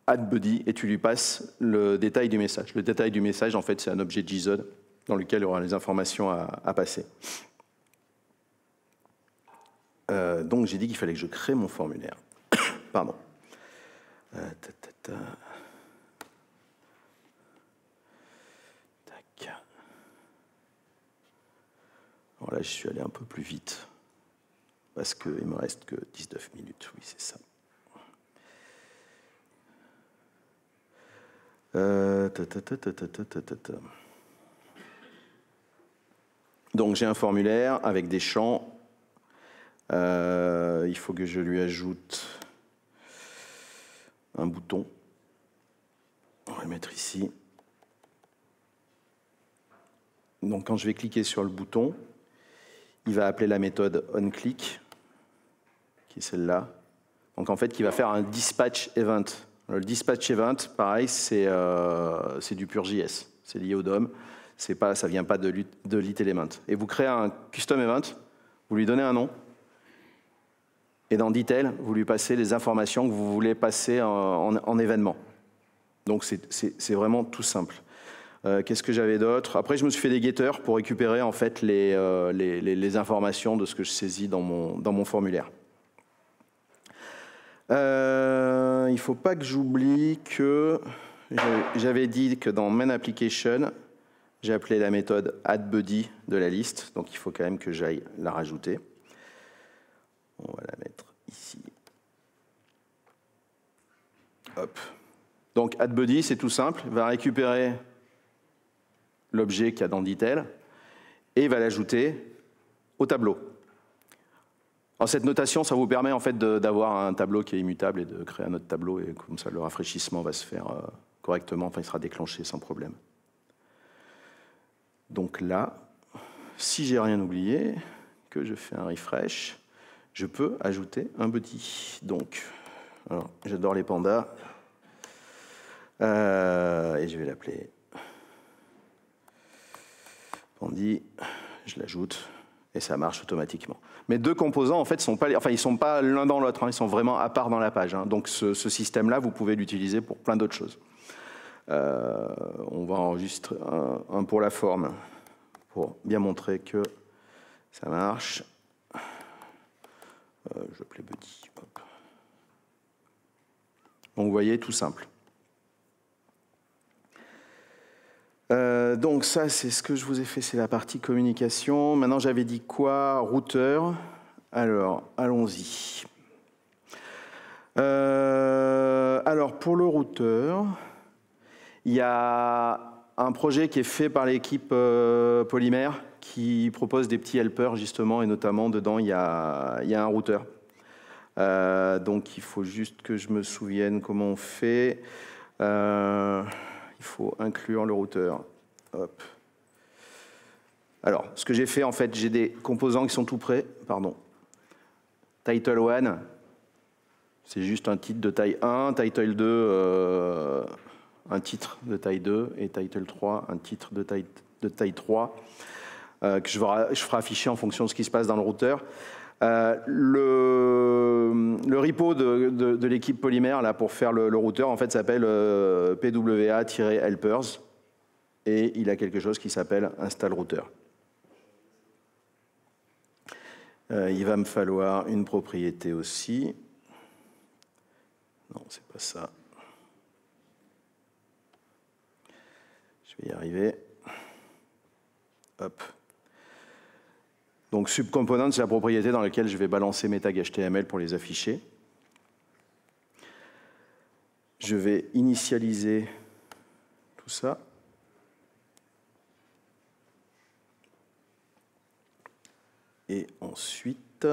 AddBuddy et tu lui passes le détail du message. Le détail du message, en fait, c'est un objet JSON dans lequel il y aura les informations à passer. Donc, j'ai dit qu'il fallait que je crée mon formulaire. Pardon. Tac. Alors là, je suis allé un peu plus vite parce qu'il ne me reste que 19 minutes. Oui, c'est ça. Donc j'ai un formulaire avec des champs. Il faut que je lui ajoute un bouton. On va le mettre ici. Donc quand je vais cliquer sur le bouton, il va appeler la méthode onClick, qui est celle-là. Donc en fait, qui va faire un dispatch event. Le dispatch event, pareil, c'est du pur JS. C'est lié au DOM. Ça ne vient pas de LitElement. Et vous créez un custom event, vous lui donnez un nom, et dans Detail, vous lui passez les informations que vous voulez passer en événement. Donc c'est vraiment tout simple. Qu'est-ce que j'avais d'autre? Après, je me suis fait des getters pour récupérer en fait les informations de ce que je saisis dans mon formulaire. Il ne faut pas que j'oublie que j'avais dit que dans Main Application, j'ai appelé la méthode AddBuddy de la liste, donc il faut quand même que j'aille la rajouter. On va la mettre ici. Hop. Donc AddBuddy, c'est tout simple, il va récupérer l'objet qu'il y a dans Detail et il va l'ajouter au tableau. Alors cette notation, ça vous permet en fait d'avoir un tableau qui est immutable et de créer un autre tableau, et comme ça le rafraîchissement va se faire correctement, enfin il sera déclenché sans problème. Donc là, si j'ai rien oublié, que je fais un refresh, je peux ajouter un buddy. Donc, alors j'adore les pandas, et je vais l'appeler Pandy, je l'ajoute. Et ça marche automatiquement. Mes deux composants, en fait, ils ne sont pas l'un dans l'autre, hein, ils sont vraiment à part dans la page. Hein. Donc ce système-là, vous pouvez l'utiliser pour plein d'autres choses. On va enregistrer un pour la forme, pour bien montrer que ça marche. Je vais appeler Buddy. Hop. Donc vous voyez, tout simple. Donc ça, c'est ce que je vous ai fait, c'est la partie communication. Maintenant, j'avais dit quoi? Routeur. Alors, allons-y. Alors, pour le routeur, il y a un projet qui est fait par l'équipe Polymère qui propose des petits helpers, justement, et notamment, dedans, il y a un routeur. Donc, il faut juste que je me souvienne comment on fait. Il faut inclure le routeur. Hop. Alors, ce que j'ai fait, en fait, j'ai des composants qui sont tout prêts. Pardon. Title 1, c'est juste un titre de taille 1. Title 2, un titre de taille 2. Et Title 3, un titre de taille 3, que je ferai afficher en fonction de ce qui se passe dans le routeur. Le repo de l'équipe Polymère là, pour faire le routeur, en fait, s'appelle pwa-helpers et il a quelque chose qui s'appelle install router. Il va me falloir une propriété aussi. Non, c'est pas ça. Je vais y arriver. Hop. Donc subcomponent, c'est la propriété dans laquelle je vais balancer mes tags HTML pour les afficher. Je vais initialiser tout ça. Et ensuite,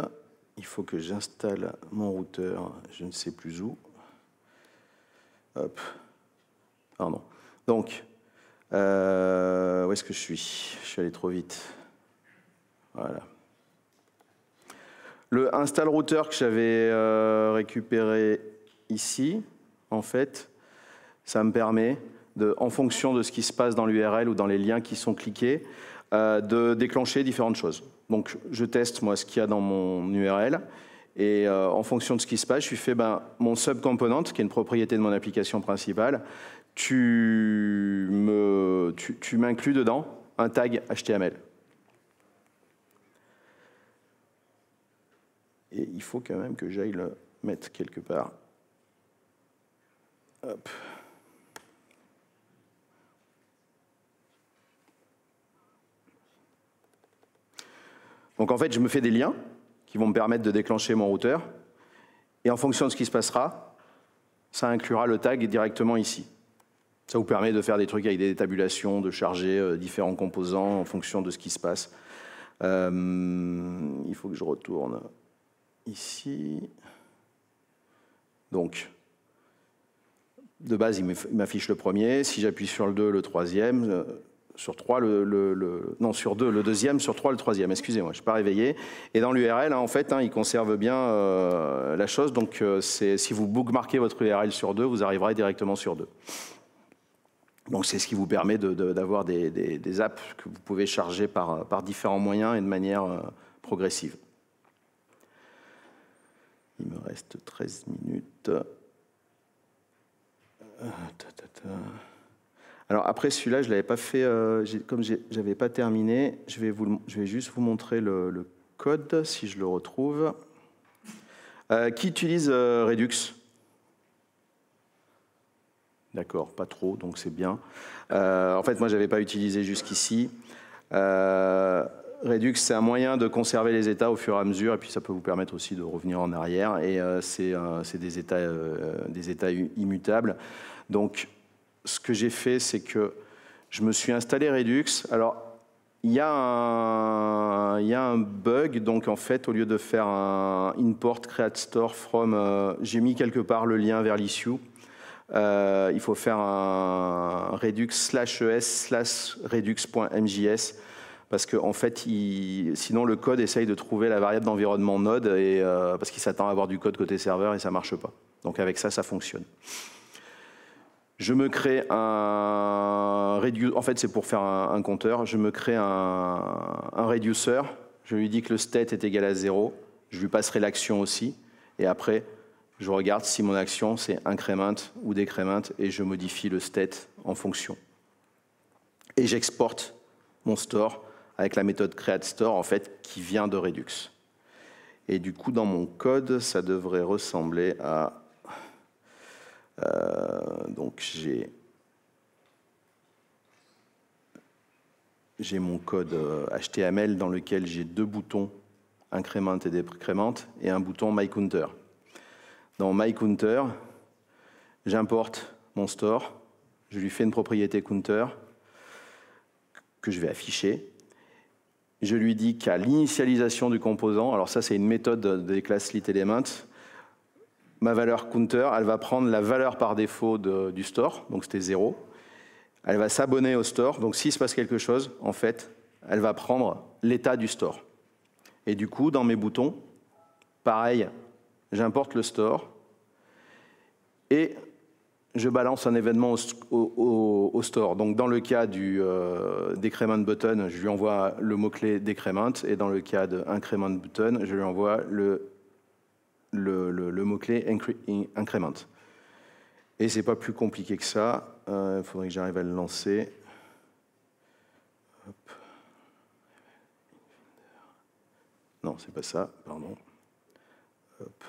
il faut que j'installe mon routeur, je ne sais plus où. Hop. Pardon. Donc, où est-ce que je suis? Je suis allé trop vite. Voilà. Le install router que j'avais récupéré ici, en fait, ça me permet, en fonction de ce qui se passe dans l'URL ou dans les liens qui sont cliqués, de déclencher différentes choses. Donc, je teste, moi, ce qu'il y a dans mon URL. Et en fonction de ce qui se passe, je lui fais mon subcomponent, qui est une propriété de mon application principale, tu m'inclus dedans un tag HTML. Et il faut quand même que j'aille le mettre quelque part. Hop. Donc en fait, je me fais des liens qui vont me permettre de déclencher mon routeur. Et en fonction de ce qui se passera, ça inclura le tag directement ici. Ça vous permet de faire des trucs avec des tabulations, de charger différents composants en fonction de ce qui se passe. Il faut que je retourne ici. Donc, de base, il m'affiche le premier. Si j'appuie sur le 2, le troisième. Sur 3, sur 2, le deuxième, sur 3, le troisième. Excusez-moi, je ne suis pas réveillé. Et dans l'URL, en fait, il conserve bien la chose. Donc, si vous bookmarquez votre URL sur 2, vous arriverez directement sur 2. Donc, c'est ce qui vous permet d'avoir des apps que vous pouvez charger par différents moyens et de manière progressive. Il me reste 13 minutes. Alors après celui-là, je ne l'avais pas fait, comme je n'avais pas terminé, je vais juste vous montrer le code, si je le retrouve. Qui utilise Redux? D'accord, pas trop, donc c'est bien. En fait, moi, je n'avais pas utilisé jusqu'ici. Redux, c'est un moyen de conserver les états au fur et à mesure, et puis ça peut vous permettre aussi de revenir en arrière, et c'est des états immutables. Donc, ce que j'ai fait, c'est que je me suis installé Redux. Alors, il y a un bug, donc en fait, au lieu de faire un import create store from, j'ai mis quelque part le lien vers l'issue. Il faut faire un redux/es/redux.mjs parce que en fait, sinon le code essaye de trouver la variable d'environnement Node parce qu'il s'attend à avoir du code côté serveur et ça marche pas. Donc avec ça, ça fonctionne. Je me crée un en fait, c'est pour faire un compteur. Je me crée un reducer. Je lui dis que le state est égal à 0. Je lui passerai l'action aussi. Et après, je regarde si mon action, c'est increment ou décrement, et je modifie le state en fonction. Et j'exporte mon store avec la méthode createStore, en fait, qui vient de Redux. Et du coup, dans mon code, ça devrait ressembler à... donc, j'ai mon code HTML dans lequel j'ai 2 boutons, increment et décrement, et un bouton myCounter. Dans myCounter, j'importe mon store, je lui fais une propriété counter que je vais afficher. Je lui dis qu'à l'initialisation du composant, alors ça c'est une méthode des classes LitElement, ma valeur counter, elle va prendre la valeur par défaut du store, donc c'était 0. Elle va s'abonner au store, donc s'il se passe quelque chose, en fait, elle va prendre l'état du store. Et du coup, dans mes boutons, pareil, j'importe le store et je balance un événement au store. Donc dans le cas du decrement button, je lui envoie le mot-clé decrement, et dans le cas de increment button, je lui envoie le mot-clé increment. Et c'est pas plus compliqué que ça. Il faudrait que j'arrive à le lancer. Hop. Non, c'est pas ça, pardon. Hop.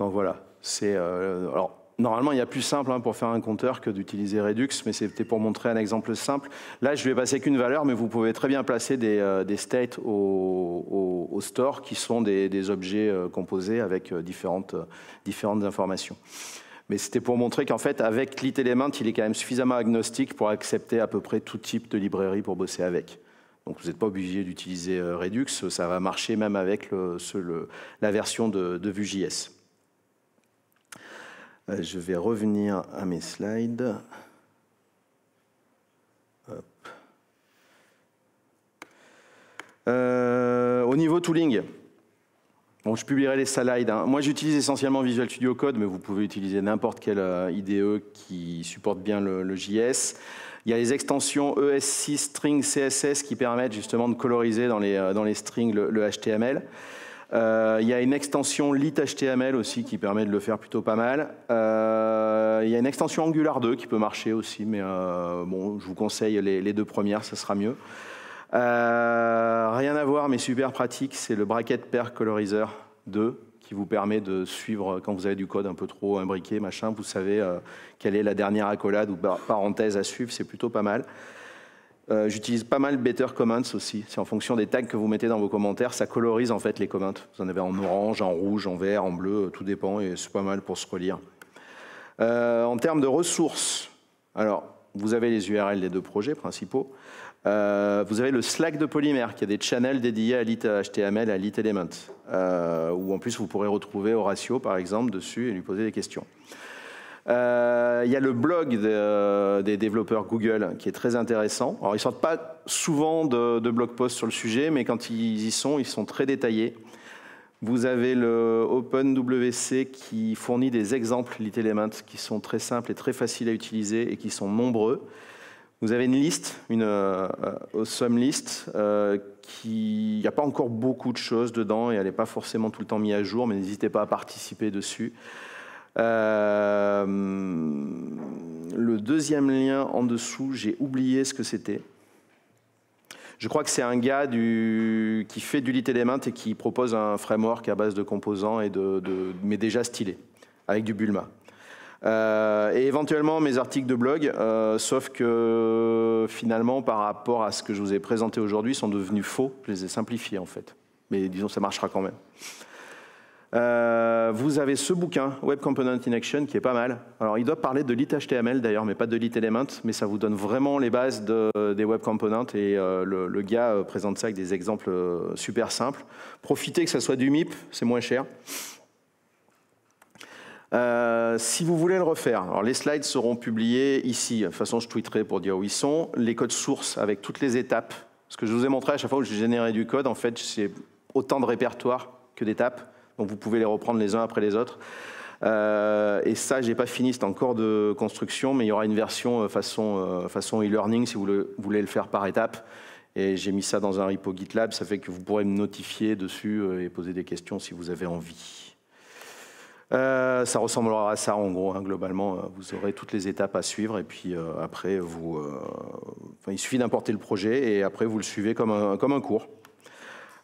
Donc voilà, alors normalement il y a plus simple pour faire un compteur que d'utiliser Redux, mais c'était pour montrer un exemple simple. Là je vais passer qu'une valeur, mais vous pouvez très bien placer des states au store qui sont des objets composés avec différentes informations. Mais c'était pour montrer qu'en fait avec LitElement il est quand même suffisamment agnostique pour accepter à peu près tout type de librairie pour bosser avec. Donc vous n'êtes pas obligé d'utiliser Redux, ça va marcher même avec la version de Vue.js. Je vais revenir à mes slides. Hop. Au niveau tooling, bon, je publierai les slides. Moi, j'utilise essentiellement Visual Studio Code, mais vous pouvez utiliser n'importe quelle IDE qui supporte bien le JS. Il y a les extensions ES6 String CSS qui permettent justement de coloriser dans les strings le HTML. Il y a une extension lit-HTML aussi qui permet de le faire plutôt pas mal. Il y a une extension Angular 2 qui peut marcher aussi, mais bon, je vous conseille les deux premières, ça sera mieux. Rien à voir, mais super pratique, c'est le Bracket Pair Colorizer 2 qui vous permet de suivre, quand vous avez du code un peu trop imbriqué, machin, vous savez quelle est la dernière accolade ou parenthèse à suivre, c'est plutôt pas mal. J'utilise pas mal Better Comments aussi. C'est en fonction des tags que vous mettez dans vos commentaires, ça colorise en fait les comments. Vous en avez en orange, en rouge, en vert, en bleu, tout dépend et c'est pas mal pour se relire. En termes de ressources, alors vous avez les URL des deux projets principaux. Vous avez le Slack de Polymer qui a des channels dédiés à lit.html et à LitElement, où en plus vous pourrez retrouver Horatio par exemple dessus et lui poser des questions. Il y a le blog des développeurs Google qui est très intéressant. Alors ils ne sortent pas souvent de blog posts sur le sujet, mais quand ils y sont, ils sont très détaillés. Vous avez le OpenWC qui fournit des exemples LitElement qui sont très simples et très faciles à utiliser et qui sont nombreux. Vous avez une liste, une awesome list, il n'y a pas encore beaucoup de choses dedans et elle n'est pas forcément tout le temps mise à jour, mais n'hésitez pas à participer dessus. Le deuxième lien en dessous, j'ai oublié ce que c'était. Je crois que c'est un gars qui fait du LitElement et qui propose un framework à base de composants, mais déjà stylé, avec du Bulma. Et éventuellement mes articles de blog, sauf que finalement par rapport à ce que je vous ai présenté aujourd'hui, sont devenus faux. Je les ai simplifiés en fait. Mais disons ça marchera quand même. Vous avez ce bouquin, Web Component in Action, qui est pas mal. Alors, il doit parler de lit-HTML d'ailleurs, mais pas de LitElement, mais ça vous donne vraiment les bases des Web Components et le gars présente ça avec des exemples super simples. Profitez que ça soit du MIP, c'est moins cher. Si vous voulez le refaire, alors les slides seront publiés ici. De toute façon, je tweeterai pour dire où ils sont. Les codes sources avec toutes les étapes. Ce que je vous ai montré à chaque fois où j'ai généré du code, en fait, c'est autant de répertoires que d'étapes. Donc vous pouvez les reprendre les uns après les autres. Et ça, j'ai pas fini, c'est encore de construction, mais il y aura une version façon e-learning si vous voulez le faire par étapes. Et j'ai mis ça dans un repo GitLab, ça fait que vous pourrez me notifier dessus et poser des questions si vous avez envie. Ça ressemblera à ça en gros, hein, globalement, vous aurez toutes les étapes à suivre et puis après, il suffit d'importer le projet et après vous le suivez comme un cours.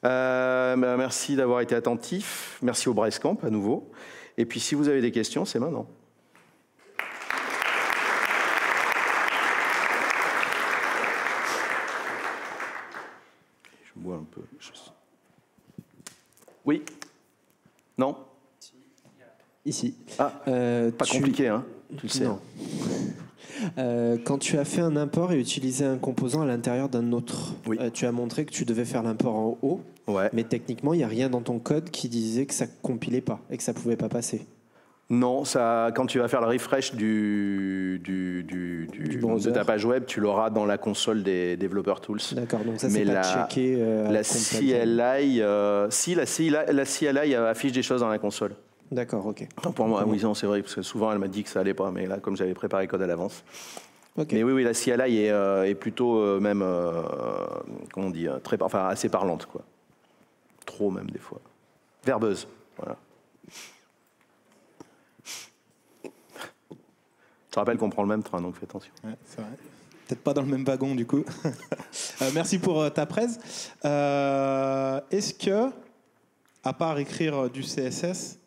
Merci d'avoir été attentif. Merci au Bricecamp à nouveau. Et puis si vous avez des questions, c'est maintenant. Je bois un peu. Oui? Non? Ici. Ah, pas compliqué, hein? Tu le sais. Non. Quand tu as fait un import et utilisé un composant à l'intérieur d'un autre, oui. Tu as montré que tu devais faire l'import en haut, ouais. Mais techniquement, il n'y a rien dans ton code qui disait que ça ne compilait pas et que ça ne pouvait pas passer. Non, quand tu vas faire le refresh de ta page web, tu l'auras dans la console des Developer Tools. D'accord, donc ça, c'est pas checké. La CLI, la CLI affiche des choses dans la console. D'accord, ok. Pour moi, oui, c'est vrai, parce que souvent elle m'a dit que ça allait pas, mais là, comme j'avais préparé le code à l'avance. Okay. Mais oui, la CLI est plutôt même, comment on dit, assez parlante, quoi. Trop même des fois. Verbeuse, voilà. Je rappelle qu'on prend le même train, donc fais attention. Ouais, c'est vrai. Peut-être pas dans le même wagon, du coup. Merci pour ta presse. Est-ce que, à part écrire du CSS,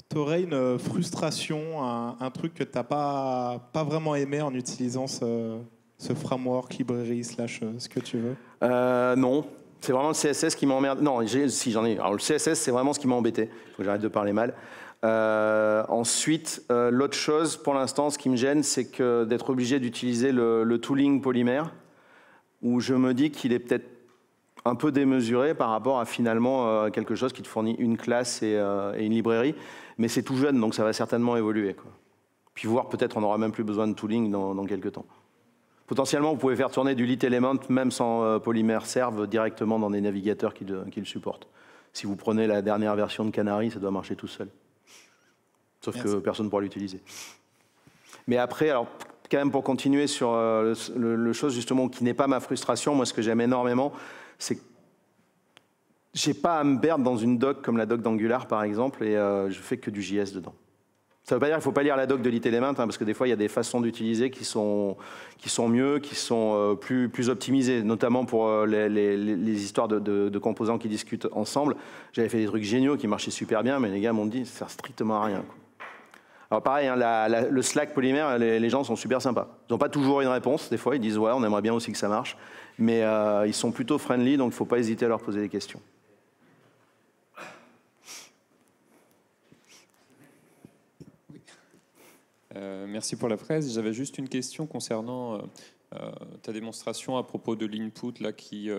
Tu aurais une frustration, un truc que tu n'as pas vraiment aimé en utilisant ce framework, librairie, slash ce que tu veux? Non, c'est vraiment le CSS qui m'emmerde. Non, si j'en ai. Alors le CSS, c'est vraiment ce qui m'a embêté. Il faut que j'arrête de parler mal. Ensuite, l'autre chose, pour l'instant, ce qui me gêne, c'est que d'être obligé d'utiliser le tooling polymère, où je me dis qu'il est peut-être un peu démesuré par rapport à finalement quelque chose qui te fournit une classe et une librairie. Mais c'est tout jeune, donc ça va certainement évoluer, quoi. Puis voir, peut-être on n'aura même plus besoin de tooling dans quelques temps. Potentiellement, vous pouvez faire tourner du lit element, même sans polymère serve, directement dans des navigateurs qui le supportent. Si vous prenez la dernière version de Canary, ça doit marcher tout seul. Sauf que personne ne pourra l'utiliser. Mais après, alors, quand même pour continuer sur le chose justement qui n'est pas ma frustration, moi ce que j'aime énormément, c'est que j'ai pas à me perdre dans une doc comme la doc d'Angular par exemple, et je fais que du JS dedans. Ça veut pas dire qu'il faut pas lire la doc de lit element, parce que des fois il y a des façons d'utiliser qui sont mieux, qui sont plus optimisées, notamment pour les histoires de composants qui discutent ensemble. J'avais fait des trucs géniaux qui marchaient super bien, mais les gars m'ont dit ça sert strictement à rien, quoi. Alors pareil, hein, le Slack polymère, les gens sont super sympas. Ils n'ont pas toujours une réponse, des fois ils disent ouais, on aimerait bien aussi que ça marche, mais ils sont plutôt friendly, donc il ne faut pas hésiter à leur poser des questions. Merci pour la presse. J'avais juste une question concernant ta démonstration à propos de l'input là qui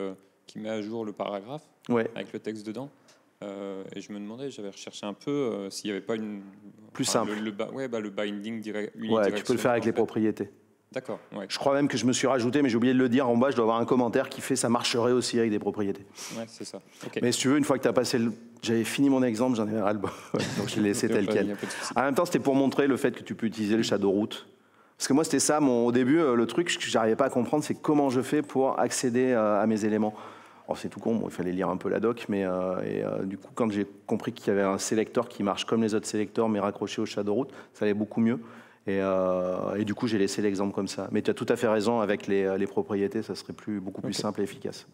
met à jour le paragraphe avec le texte dedans. Et je me demandais, j'avais recherché un peu s'il n'y avait pas une plus simple. Le binding unidirectionnel. Ouais, tu peux le faire avec les propriétés. D'accord. Ouais. Je crois même que je me suis rajouté, mais j'ai oublié de le dire en bas, je dois avoir un commentaire qui fait ça marcherait aussi avec des propriétés. Ouais, c'est ça. Okay. Mais si tu veux, une fois que tu as passé j'avais fini mon exemple, j'en avais ras-le-bol, donc je l'ai laissé tel quel. En même temps, c'était pour montrer le fait que tu peux utiliser le shadow root. Parce que moi, c'était ça, au début, le truc que j'arrivais pas à comprendre, c'est comment je fais pour accéder à mes éléments. Alors, c'est tout con, il fallait lire un peu la doc, mais du coup, quand j'ai compris qu'il y avait un sélecteur qui marche comme les autres sélecteurs, mais raccroché au shadow root, ça allait beaucoup mieux. Et du coup, j'ai laissé l'exemple comme ça. Mais tu as tout à fait raison, avec les propriétés, ça serait beaucoup plus simple et efficace.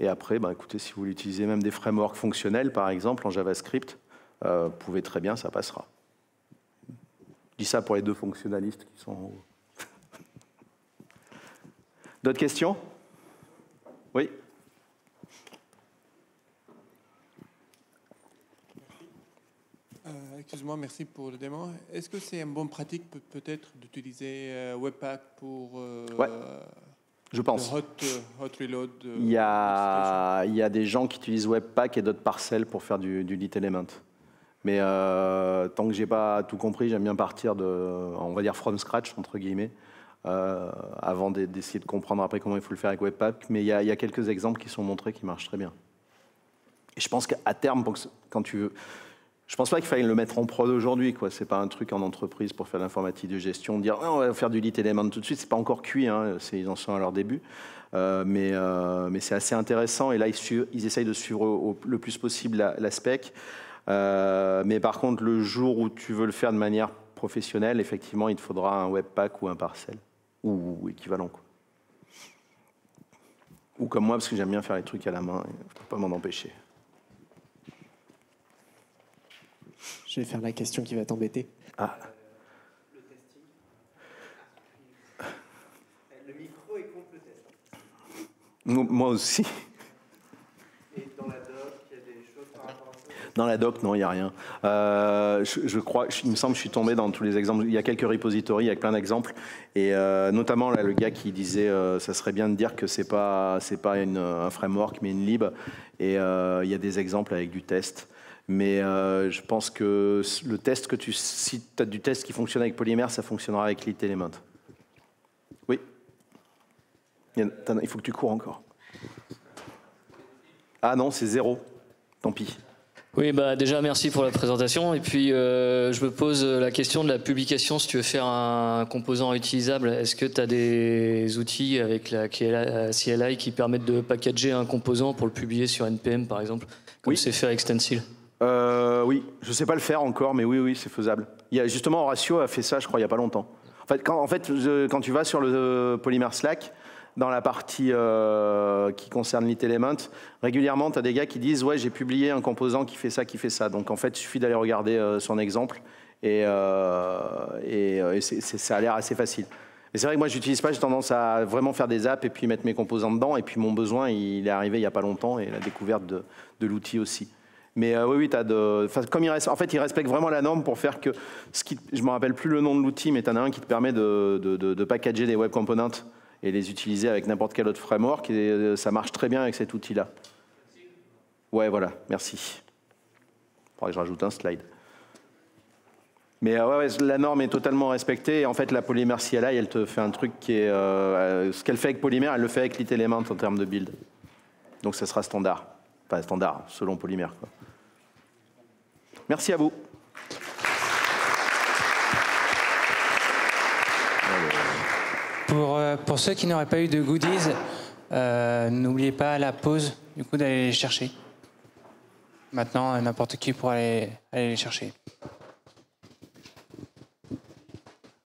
Et après, écoutez, si vous voulez utiliser même des frameworks fonctionnels, par exemple, en JavaScript, vous pouvez très bien, ça passera. Je dis ça pour les deux fonctionnalistes qui sont en haut. D'autres questions? Oui. Excuse-moi, merci pour le démo. Est-ce que c'est une bonne pratique peut-être d'utiliser Webpack pour ouais, je pense. le hot reload? Il y a des gens qui utilisent Webpack et d'autres Parcel pour faire du lit element. Mais tant que j'ai pas tout compris, j'aime bien partir on va dire from scratch entre guillemets, avant d'essayer de comprendre après comment il faut le faire avec Webpack. Mais il y a quelques exemples qui sont montrés qui marchent très bien. Et je pense qu'à terme, quand tu veux, je pense pas qu'il faille le mettre en prod aujourd'hui, quoi. C'est pas un truc en entreprise pour faire l'informatique de gestion, dire on va faire du lit element tout de suite. C'est pas encore cuit, hein, ils en sont à leur début. Mais c'est assez intéressant. Et là, ils essayent de suivre le plus possible la spec. Mais par contre, le jour où tu veux le faire de manière professionnelle, effectivement, il te faudra un Webpack ou un Parcel, ou équivalent, quoi. Ou comme moi, parce que j'aime bien faire les trucs à la main, il ne faut pas m'en empêcher. Je vais faire la question qui va t'embêter. Ah. Le testing. Le micro est contre le test. Moi aussi. Et dans la doc, il y a des choses par rapport à ça? Dans la doc, non, il n'y a rien. Je crois, il me semble que je suis tombé dans tous les exemples. Il y a quelques repositories avec plein d'exemples. Et notamment, là, le gars qui disait ça serait bien de dire que c'est pas un framework, mais une lib. Et il y a des exemples avec du test. Mais je pense que le test si tu as du test qui fonctionne avec Polymer, ça fonctionnera avec lit element. Oui. Il faut que tu cours encore. Ah non, c'est 0. Tant pis. Oui, déjà merci pour la présentation. Et puis je me pose la question de la publication. Si tu veux faire un composant utilisable, est-ce que tu as des outils avec la CLI qui permettent de packager un composant pour le publier sur NPM par exemple, comme c'est fait avec Stencil? Oui, je ne sais pas le faire encore, mais oui, c'est faisable. Justement, Horatio a fait ça, je crois, il n'y a pas longtemps. En fait, quand tu vas sur le Polymer Slack, dans la partie qui concerne l'Element, régulièrement, tu as des gars qui disent « Ouais, j'ai publié un composant qui fait ça, qui fait ça ». Donc, en fait, il suffit d'aller regarder son exemple et ça a l'air assez facile. Et c'est vrai que moi, je n'utilise pas, j'ai tendance à vraiment faire des apps et puis mettre mes composants dedans. Et puis, mon besoin, il est arrivé il n'y a pas longtemps et la découverte de l'outil aussi. Mais oui, comme il respecte vraiment la norme pour faire que... je ne me rappelle plus le nom de l'outil, mais tu en as un qui te permet de packager des web components et les utiliser avec n'importe quel autre framework. Et ça marche très bien avec cet outil-là. Ouais, voilà, merci. Il faudrait que je rajoute un slide. Mais ouais, la norme est totalement respectée. Et en fait, la Polymer CLI, elle te fait un truc qui est... ce qu'elle fait avec Polymer, elle le fait avec l'Element en termes de build. Donc ça sera standard. Enfin, standard, selon Polymer, quoi. Merci à vous. Pour ceux qui n'auraient pas eu de goodies, n'oubliez pas à la pause du coup d'aller les chercher. Maintenant, n'importe qui pourra aller les chercher.